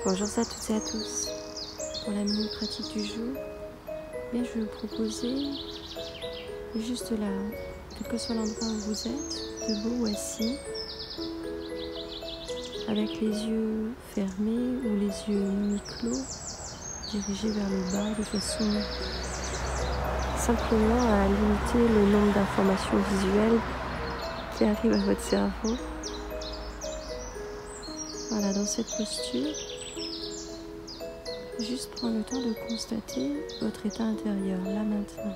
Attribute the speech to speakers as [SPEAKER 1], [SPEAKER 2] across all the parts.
[SPEAKER 1] Bonjour à toutes et à tous. Pour la mini pratique du jour, je vais vous proposer juste là, quel que soit l'endroit où vous êtes, debout ou assis, avec les yeux fermés ou les yeux mi-clos, dirigés vers le bas de façon simplement à limiter le nombre d'informations visuelles qui arrivent à votre cerveau. Voilà, dans cette posture, juste prendre le temps de constater votre état intérieur, là maintenant.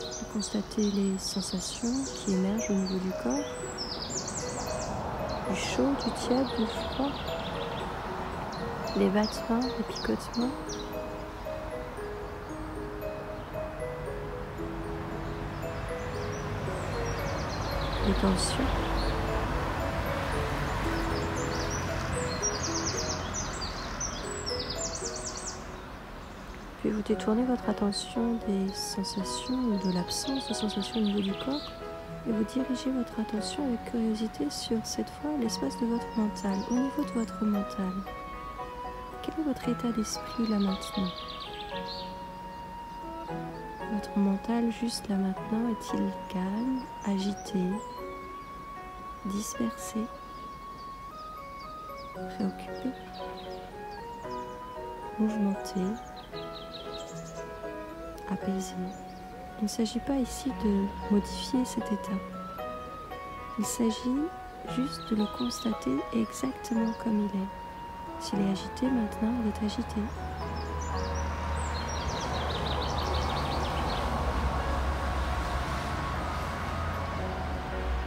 [SPEAKER 1] De constater les sensations qui émergent au niveau du corps, du chaud, du tiède, du froid, les battements, les picotements. Les tensions. Puis vous détournez votre attention des sensations ou de l'absence de sensations au niveau du corps et vous dirigez votre attention avec curiosité sur cette fois l'espace de votre mental, au niveau de votre mental. Quel est votre état d'esprit là maintenant? Votre mental juste là maintenant est-il calme, agité, dispersé, préoccupé, mouvementé, apaisé? Il ne s'agit pas ici de modifier cet état. Il s'agit juste de le constater exactement comme il est. S'il est agité maintenant, il est agité.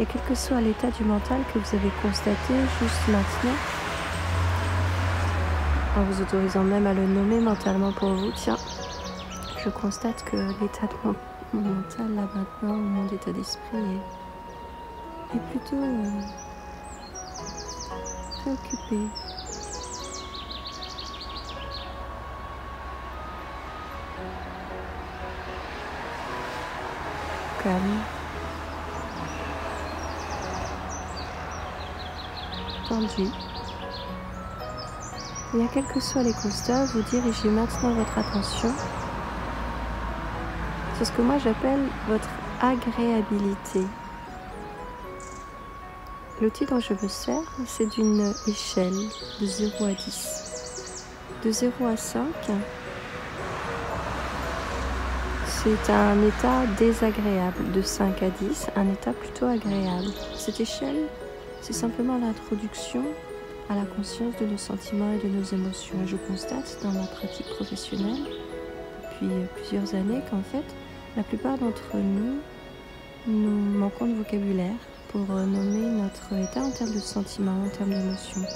[SPEAKER 1] Et quel que soit l'état du mental que vous avez constaté juste maintenant, en vous autorisant même à le nommer mentalement pour vous, tiens, je constate que l'état de mon mental là maintenant, mon état d'esprit est plutôt préoccupé. Calme. Tendu. Et à quels que soient les constats, vous dirigez maintenant votre attention sur ce que moi j'appelle votre agréabilité. L'outil dont je me sers, c'est d'une échelle de 0 à 10. De 0 à 5, c'est un état désagréable. De 5 à 10, un état plutôt agréable. Cette échelle, c'est simplement l'introduction à la conscience de nos sentiments et de nos émotions. Et je constate dans ma pratique professionnelle, depuis plusieurs années, qu'en fait, la plupart d'entre nous manquons de vocabulaire pour nommer notre état en termes de sentiments, en termes d'émotions.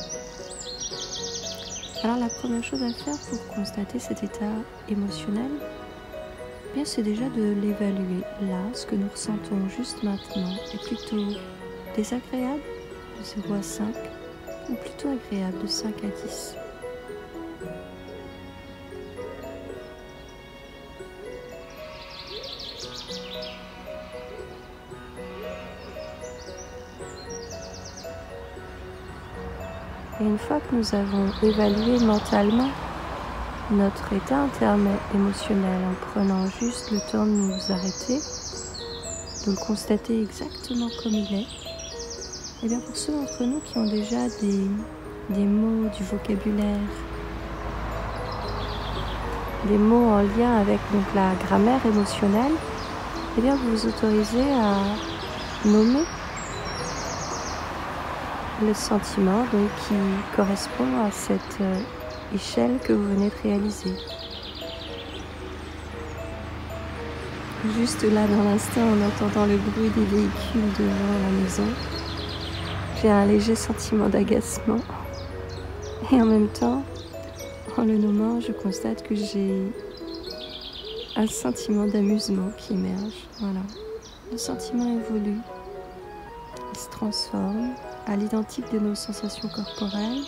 [SPEAKER 1] Alors la première chose à faire pour constater cet état émotionnel, c'est déjà de l'évaluer. Là, ce que nous ressentons juste maintenant est plutôt désagréable, de 0 à 5, ou plutôt agréable, de 5 à 10. Et une fois que nous avons évalué mentalement notre état interne émotionnel en prenant juste le temps de nous arrêter, de le constater exactement comme il est, et bien pour ceux d'entre nous qui ont déjà des mots, du vocabulaire, des mots en lien avec donc la grammaire émotionnelle, et bien vous vous autorisez à nommer le sentiment donc, qui correspond à cette échelle que vous venez de réaliser. Juste là dans l'instant, en entendant le bruit des véhicules devant la maison, j'ai un léger sentiment d'agacement et en même temps, en le nommant, je constate que j'ai un sentiment d'amusement qui émerge. Voilà. Le sentiment évolue, il se transforme à l'identique de nos sensations corporelles,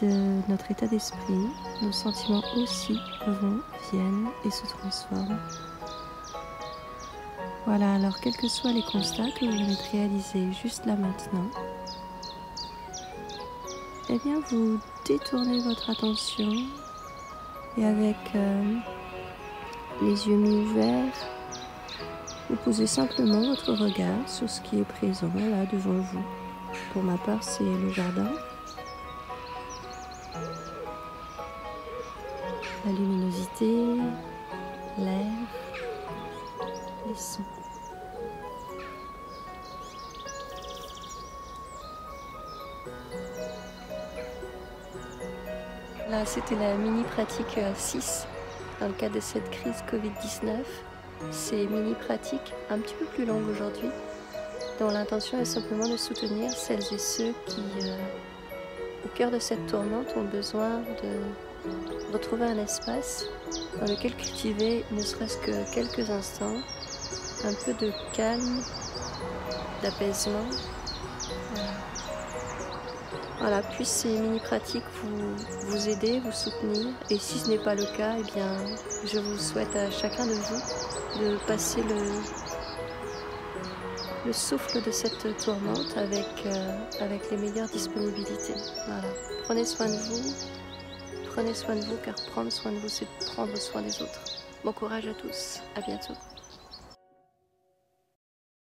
[SPEAKER 1] de notre état d'esprit. Nos sentiments aussi vont, viennent et se transforment. Voilà, alors quels que soient les constats que vous venez de réaliser juste là maintenant, eh bien vous détournez votre attention et avec les yeux mi-ouverts, vous posez simplement votre regard sur ce qui est présent là devant vous. Pour ma part, c'est le jardin, la luminosité, l'air, les sons. Là, c'était la mini pratique 6 dans le cadre de cette crise Covid-19. C'est mini pratique un petit peu plus longue aujourd'hui, dont l'intention est simplement de soutenir celles et ceux qui, au cœur de cette tourmente, ont besoin de retrouver un espace dans lequel cultiver, ne serait-ce que quelques instants, un peu de calme, d'apaisement. Voilà, puissent ces mini-pratiques vous aider, vous soutenir. Et si ce n'est pas le cas, eh bien, je vous souhaite à chacun de vous de passer le souffle de cette tourmente avec les meilleures disponibilités. Voilà. Prenez soin de vous, car prendre soin de vous, c'est prendre soin des autres. Bon courage à tous, à bientôt.